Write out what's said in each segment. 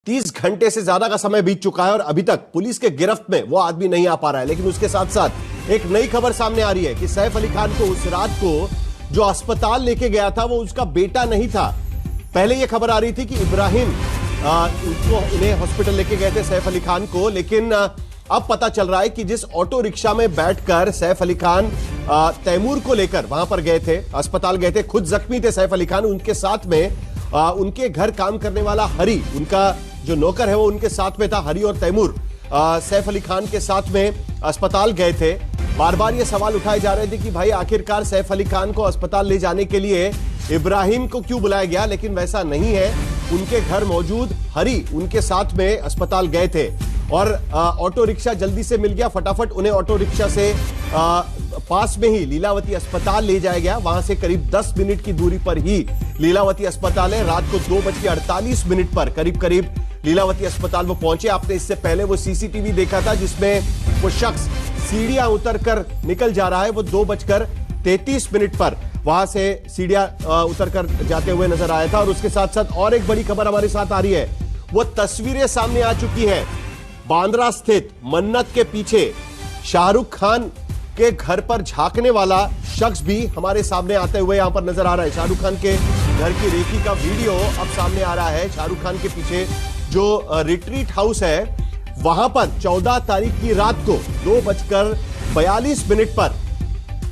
30 घंटे से ज्यादा का समय बीत चुका है और अभी तक पुलिस के गिरफ्त में वो आदमी नहीं आ पा रहा है। लेकिन उसके साथ साथ एक नई खबर सामने आ रही है कि सैफ अली खान को उस रात को जो अस्पताल लेके गया था वो उसका बेटा नहीं था। पहले यह खबर आ रही थी कि इब्राहिम उन्हें हॉस्पिटल लेके गए थे सैफ अली खान को, लेकिन अब पता चल रहा है कि जिस ऑटो रिक्शा में बैठकर सैफ अली खान तैमूर को लेकर वहां पर गए थे, अस्पताल गए थे, खुद जख्मी थे सैफ अली खान, उनके साथ में उनके घर काम करने वाला हरी, उनका जो नौकर है वो उनके साथ में था। हरी और तैमूर सैफ अली खान के साथ में अस्पताल गए थे। बार बार ये सवाल उठाए जा रहे थे कि भाई आखिरकार सैफ अली खान को अस्पताल ले जाने के लिए इब्राहिम को क्यों बुलाया गया, लेकिन वैसा नहीं है। उनके घर मौजूद हरी उनके साथ में अस्पताल गए थे और ऑटो रिक्शा जल्दी से मिल गया। फटाफट उन्हें ऑटो रिक्शा से पास में ही लीलावती अस्पताल ले जाया गया। वहां से करीब 10 मिनट की दूरी पर ही लीलावती अस्पताल है। रात को 2:48 पर करीब लीलावती अस्पताल वो पहुंचे। आपने इससे पहले वो सीसीटीवी देखा था जिसमें वो शख्स सीढ़ियां उतरकर निकल जा रहा है। वो 2:33 पर वहां से सीढ़ियां उतरकर जाते हुए नजर आया था। और उसके साथ साथ और एक बड़ी खबर हमारे साथ आ रही है, वो तस्वीरें सामने आ चुकी है। बांद्रा स्थित मन्नत के पीछे शाहरुख खान के घर पर झांकने वाला शख्स भी हमारे सामने आते हुए यहां पर नजर आ रहा है। शाहरुख खान के घर की रेकी का वीडियो अब सामने आ रहा है। शाहरुख खान के पीछे जो रिट्रीट हाउस है वहां पर 14 तारीख की रात को 2:42 पर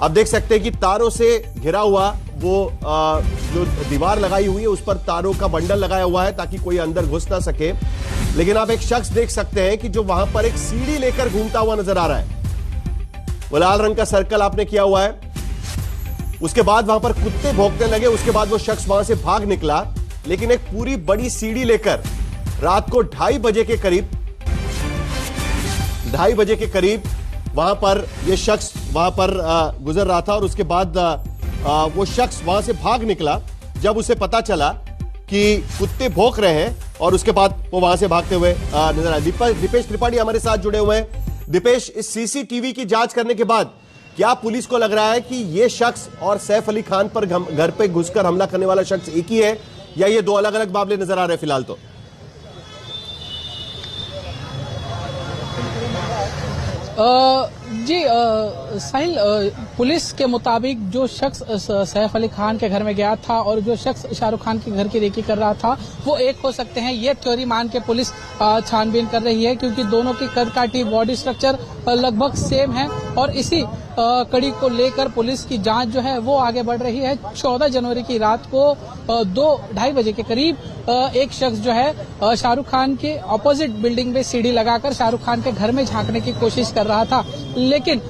अब देख सकते हैं कि तारों से घिरा हुआ वो जो दीवार लगाई हुई है उस पर तारों का बंडल लगाया हुआ है ताकि कोई अंदर घुस ना सके। लेकिन आप एक शख्स देख सकते हैं कि जो वहां पर एक सीढ़ी लेकर घूमता हुआ नजर आ रहा है। वो लाल रंग का सर्कल आपने किया हुआ है। उसके बाद वहां पर कुत्ते भौंकने लगे। उसके बाद वो शख्स वहां से भाग निकला, लेकिन एक पूरी बड़ी सीढ़ी लेकर रात को 2:30 बजे के करीब वहां पर यह शख्स वहां पर गुजर रहा था। और उसके बाद वो शख्स वहां से भाग निकला जब उसे पता चला कि कुत्ते भौंक रहे हैं, और उसके बाद वो वहां से भागते हुए नजर आए। दीपेश त्रिपाठी हमारे साथ जुड़े हुए हैं। दीपेश, इस सीसीटीवी की जांच करने के बाद क्या पुलिस को लग रहा है कि ये शख्स और सैफ अली खान पर घर पे घुसकर हमला करने वाला शख्स एक ही है, या ये दो अलग अलग मामले नजर आ रहे हैं फिलहाल? तो जी साहिल, पुलिस के मुताबिक जो शख्स सैफ अली खान के घर में गया था और जो शख्स शाहरुख खान के घर की रेकी कर रहा था वो एक हो सकते हैं। ये थ्योरी मान के पुलिस छानबीन कर रही है, क्योंकि दोनों की कद काठी, बॉडी स्ट्रक्चर लगभग सेम है। और इसी कड़ी को लेकर पुलिस की जांच जो है वो आगे बढ़ रही है। 14 जनवरी की रात को 2-2:30 बजे के करीब एक शख्स जो है शाहरुख खान के ऑपोजिट बिल्डिंग में सीढ़ी लगाकर शाहरुख खान के घर में झांकने की कोशिश कर रहा था। लेकिन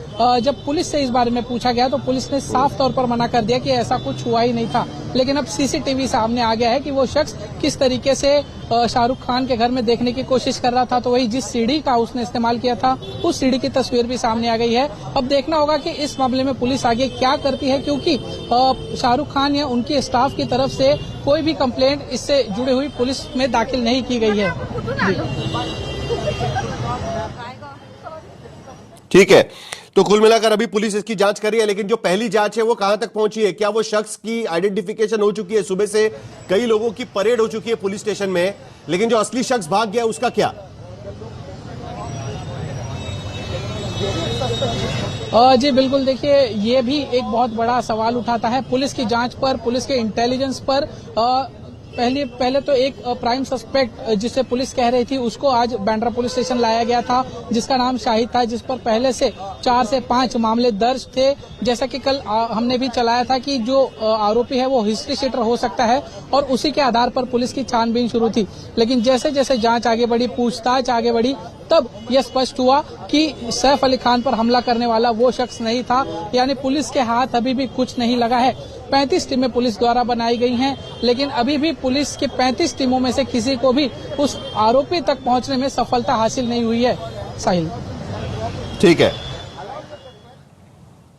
जब पुलिस से इस बारे में पूछा गया तो पुलिस ने साफ तौर पर मना कर दिया कि ऐसा कुछ हुआ ही नहीं था। लेकिन अब सीसीटीवी सामने आ गया है कि वो शख्स किस तरीके से शाहरुख खान के घर में देखने की कोशिश कर रहा था। तो वही जिस सीढ़ी का उसने इस्तेमाल किया था उस सीढ़ी की तस्वीर भी सामने आ गई है। अब देखना होगा कि इस मामले में पुलिस आगे क्या करती है, क्योंकि शाहरुख खान या उनके स्टाफ की तरफ से कोई भी कंप्लेंट इससे जुड़ी हुई पुलिस में दाखिल नहीं की गई है। ठीक है, तो कुल मिलाकर अभी पुलिस इसकी जांच कर रही है। लेकिन जो पहली जांच है वो कहां तक पहुंची है? क्या वो शख्स की आइडेंटिफिकेशन हो चुकी है? सुबह से कई लोगों की परेड हो चुकी है पुलिस स्टेशन में, लेकिन जो असली शख्स भाग गया उसका क्या? जी बिल्कुल, देखिए ये भी एक बहुत बड़ा सवाल उठाता है पुलिस की जांच पर, पुलिस के इंटेलिजेंस पर। पहले तो एक प्राइम सस्पेक्ट जिसे पुलिस कह रही थी उसको आज बांद्रा पुलिस स्टेशन लाया गया था, जिसका नाम शाहिद था, जिस पर पहले से 4 से 5 मामले दर्ज थे। जैसा कि कल हमने भी चलाया था कि जो आरोपी है वो हिस्ट्री शीटर हो सकता है, और उसी के आधार पर पुलिस की छानबीन शुरू थी। लेकिन जैसे जैसे जांच आगे बढ़ी, पूछताछ आगे बढ़ी, तब यह स्पष्ट हुआ कि सैफ अली खान पर हमला करने वाला वो शख्स नहीं था। यानी पुलिस के हाथ अभी भी कुछ नहीं लगा है। 35 टीमें पुलिस द्वारा बनाई गई हैं, लेकिन अभी भी पुलिस के 35 टीमों में से किसी को भी उस आरोपी तक पहुंचने में सफलता हासिल नहीं हुई है। साहिल, ठीक है,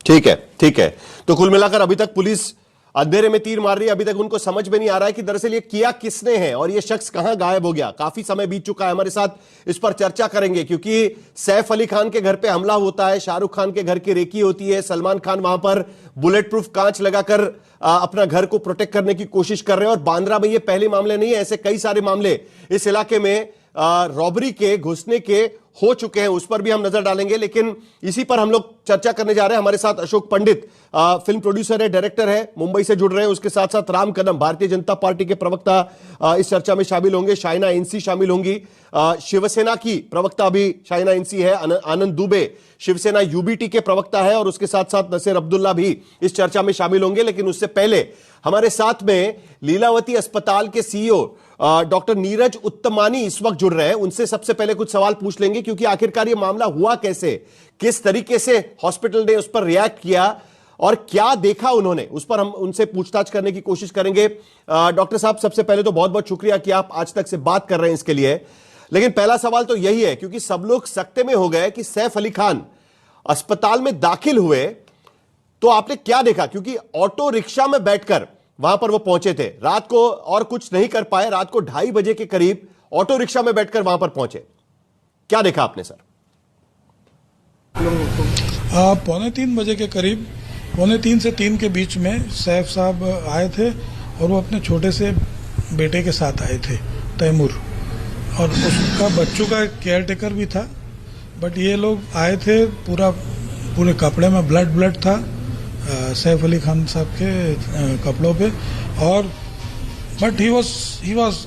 ठीक है, ठीक है। तो कुल मिलाकर अभी तक पुलिस अंधेरे में तीर मार रही है। अभी तक उनको समझ में नहीं आ रहा है कि दरअसल ये किया किसने है और ये शख्स कहां गायब हो गया। काफी समय बीत चुका है। हमारे साथ इस पर चर्चा करेंगे, क्योंकि सैफ अली खान के घर पे हमला होता है, शाहरुख खान के घर की रेकी होती है, सलमान खान वहां पर बुलेट प्रूफ कांच लगाकर अपना घर को प्रोटेक्ट करने की कोशिश कर रहे हैं। और बांद्रा में ये पहले मामले नहीं है, ऐसे कई सारे मामले इस इलाके में रॉबरी के, घुसने के हो चुके हैं, उस पर भी हम नजर डालेंगे। लेकिन इसी पर हम लोग चर्चा करने जा रहे हैं। हमारे साथ अशोक पंडित फिल्म प्रोड्यूसर है, डायरेक्टर है, मुंबई से जुड़ रहे हैं। उसके साथ साथ राम कदम, भारतीय जनता पार्टी के प्रवक्ता, इस चर्चा में शामिल होंगे। शाइना इंसी शामिल होंगी, शिवसेना की प्रवक्ता भी शाइना इंसी है। आनंद दुबे शिवसेना यूबीटी के प्रवक्ता है, और उसके साथ साथ नसीर अब्दुल्ला भी इस चर्चा में शामिल होंगे। लेकिन उससे पहले हमारे साथ में लीलावती अस्पताल के सीईओ डॉक्टर नीरज उत्तमानी इस वक्त जुड़ रहे हैं। उनसे सबसे पहले कुछ सवाल पूछ लेंगे, क्योंकि आखिरकार ये मामला हुआ कैसे, किस तरीके से हॉस्पिटल ने उस पर रिएक्ट किया और क्या देखा उन्होंने, उस पर हम उनसे पूछताछ करने की कोशिश करेंगे। डॉक्टर साहब, सबसे पहले तो बहुत बहुत शुक्रिया कि आप आज तक से बात कर रहे हैं इसके लिए। लेकिन पहला सवाल तो यही है, क्योंकि सब लोग सकते में हो गए कि सैफ अली खान अस्पताल में दाखिल हुए, तो आपने क्या देखा? क्योंकि ऑटो रिक्शा में बैठकर वहां पर वो पहुंचे थे रात को, और कुछ नहीं कर पाए। रात को 2:30 बजे के करीब ऑटो रिक्शा में बैठकर वहां पर पहुंचे। क्या देखा आपने सर? 2:45 बजे के करीब, 2:45 से 3 के बीच में सैफ साहब आए थे, और वो अपने छोटे से बेटे के साथ आए थे, तैमूर, और उसका बच्चों का केयर टेकर भी था। बट ये लोग आए थे, पूरे कपड़े में ब्लड था सैफ अली खान साहब के कपड़ों पे, और बट ही वॉज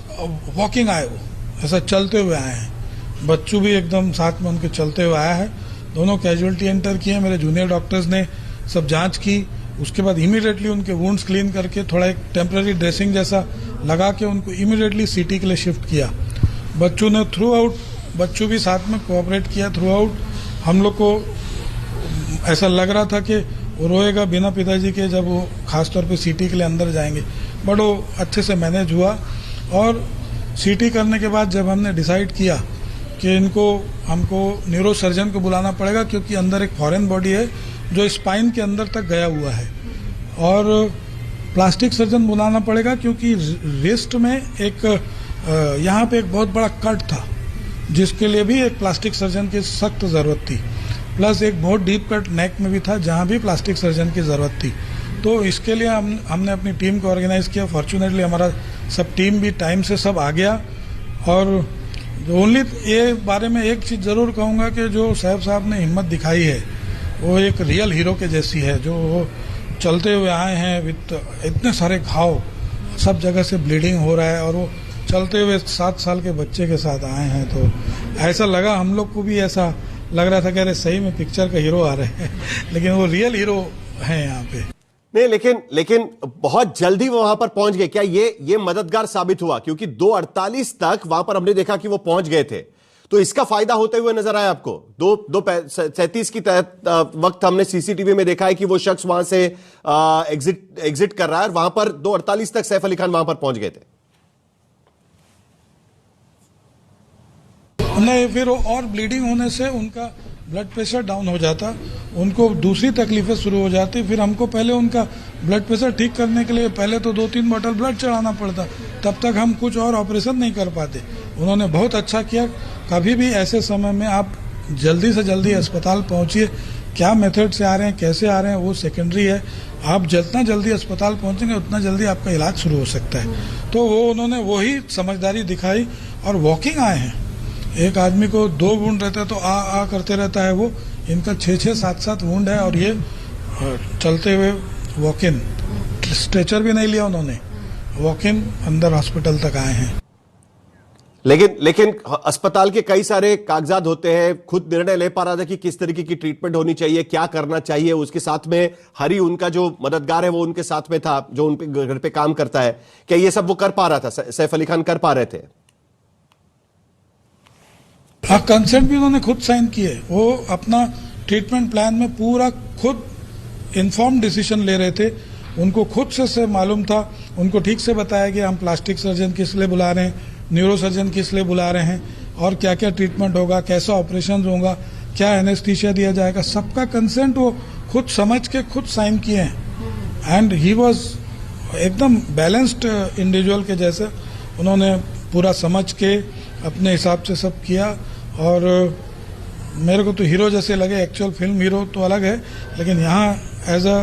वॉकिंग आए, वो ऐसा चलते हुए आए हैं। बच्चू भी एकदम साथ में उनके चलते हुए आया है। दोनों कैजुअलिटी एंटर किए। मेरे जूनियर डॉक्टर्स ने सब जांच की। उसके बाद इमीडिएटली उनके वुंड्स क्लीन करके थोड़ा एक टेम्पररी ड्रेसिंग जैसा लगा के उनको इमीडिएटली सिटी के लिए शिफ्ट किया। बच्चू ने थ्रू आउट, बच्चू भी साथ में कोऑपरेट किया थ्रू आउट। हम लोग को ऐसा लग रहा था कि वो रोएगा बिना पिताजी के जब वो खासतौर पे सीटी के लिए अंदर जाएंगे, बट वो अच्छे से मैनेज हुआ। और सीटी करने के बाद जब हमने डिसाइड किया कि हमको न्यूरो सर्जन को बुलाना पड़ेगा, क्योंकि अंदर एक फॉरेन बॉडी है जो स्पाइन के अंदर तक गया हुआ है, और प्लास्टिक सर्जन बुलाना पड़ेगा, क्योंकि रिस्ट में एक यहाँ पे एक बहुत बड़ा कट था, जिसके लिए भी एक प्लास्टिक सर्जन की सख्त जरूरत थी। प्लस एक बहुत डीप कट नेक में भी था, जहाँ भी प्लास्टिक सर्जन की ज़रूरत थी। तो इसके लिए हमने अपनी टीम को ऑर्गेनाइज किया। फॉर्चुनेटली हमारा सब टीम भी टाइम से सब आ गया। और ओनली ये बारे में एक चीज़ ज़रूर कहूँगा कि जो सैफ साहब ने हिम्मत दिखाई है, वो एक रियल हीरो के जैसी है। जो वो चलते हुए आए हैं विद इतने सारे घाव, सब जगह से ब्लीडिंग हो रहा है, और वो चलते हुए 7 साल के बच्चे के साथ आए हैं। तो ऐसा लगा, हम लोग को भी ऐसा लग रहा था कि अरे सही में पिक्चर का हीरो आ रहे हैं, लेकिन वो रियल हीरो हैं यहाँ पे। नहीं, लेकिन बहुत जल्दी वो वहां पर पहुंच गए। क्या ये मददगार साबित हुआ? क्योंकि 2:48 तक वहां पर हमने देखा कि वो पहुंच गए थे, तो इसका फायदा होते हुए नजर आया आपको? 2:37 की वक्त हमने सीसीटीवी में देखा है कि वो शख्स वहां से एग्जिट कर रहा है, और वहां पर 2:48 तक सैफ अली खान वहां पर पहुंच गए थे। नहीं, फिर और ब्लीडिंग होने से उनका ब्लड प्रेशर डाउन हो जाता, उनको दूसरी तकलीफें शुरू हो जाती। फिर हमको पहले उनका ब्लड प्रेशर ठीक करने के लिए पहले तो 2-3 बोतल ब्लड चढ़ाना पड़ता, तब तक हम कुछ और ऑपरेशन नहीं कर पाते। उन्होंने बहुत अच्छा किया। कभी भी ऐसे समय में आप जल्दी से जल्दी अस्पताल पहुंचिए। क्या मेथड से आ रहे हैं, कैसे आ रहे हैं, वो सेकेंडरी है। आप जितना जल्दी अस्पताल पहुंचेंगे उतना जल्दी आपका इलाज शुरू हो सकता है। तो वो उन्होंने वही समझदारी दिखाई, और वॉकिंग आए हैं। एक आदमी को 2 वुंड रहता है तो आ करते रहता है वो, इनका 6-6, 7-7 वुंड है, और ये चलते हुए वॉक इन, स्ट्रेचर भी नहीं लिया उन्होंने, वॉक इन अंदर हॉस्पिटल तक आए हैं। लेकिन अस्पताल के कई सारे कागजात होते हैं, खुद निर्णय ले पा रहा था कि किस तरीके की ट्रीटमेंट होनी चाहिए, क्या करना चाहिए। उसके साथ में हरी, उनका जो मददगार है, वो उनके साथ में था, जो उन पे घर पे काम करता है। क्या ये सब वो कर पा रहा था? सैफ अली खान कर पा रहे थे? हाँ, कंसेंट भी उन्होंने खुद साइन किए। वो अपना ट्रीटमेंट प्लान में पूरा खुद इन्फॉर्म डिसीजन ले रहे थे। उनको खुद से मालूम था, उनको ठीक से बताया गया हम प्लास्टिक सर्जन किस लिए बुला रहे हैं, न्यूरो सर्जन किस लिए बुला रहे हैं, और क्या क्या ट्रीटमेंट होगा, कैसा ऑपरेशन होगा, क्या एनेस्थीसिया दिया जाएगा। सबका कंसेंट वो खुद समझ के खुद साइन किए हैं। एंड ही वॉज एकदम बैलेंस्ड इंडिविजुअल के जैसे। उन्होंने पूरा समझ के अपने हिसाब से सब किया, और मेरे को तो हीरो जैसे लगे। एक्चुअल फिल्म हीरो तो अलग है, लेकिन यहाँ as a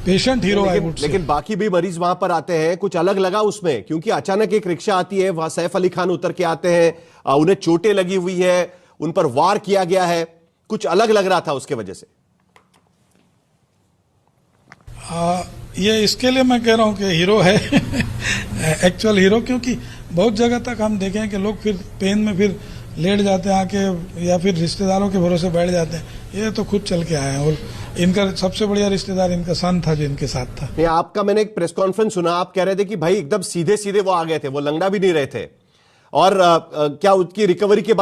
patient hero I would say. लेकिन बाकी भी मरीज वहां पर आते हैं, कुछ अलग लगा उसमें? क्योंकि अचानक एक रिक्शा आती है, वहां सैफ अली खान उतर के आते हैं, उन्हें चोटें लगी हुई है, उन पर वार किया गया है, कुछ अलग लग रहा था उसके वजह से। ये इसके लिए मैं कह रहा हूं कि हीरो है एक्चुअल हीरो, क्योंकि बहुत जगह तक हम देखें कि लोग फिर पेन में फिर लेट जाते हैं आके, या फिर रिश्तेदारों के भरोसे बैठ जाते हैं। ये तो खुद चल के आए हैं, और इनका सबसे बढ़िया रिश्तेदार इनका सन था जो इनके साथ था। ये आपका मैंने एक प्रेस कॉन्फ्रेंस सुना, आप कह रहे थे कि भाई एकदम सीधे सीधे वो आ गए थे, वो लंगड़ा भी नहीं रहे थे, और क्या उसकी रिकवरी के बाद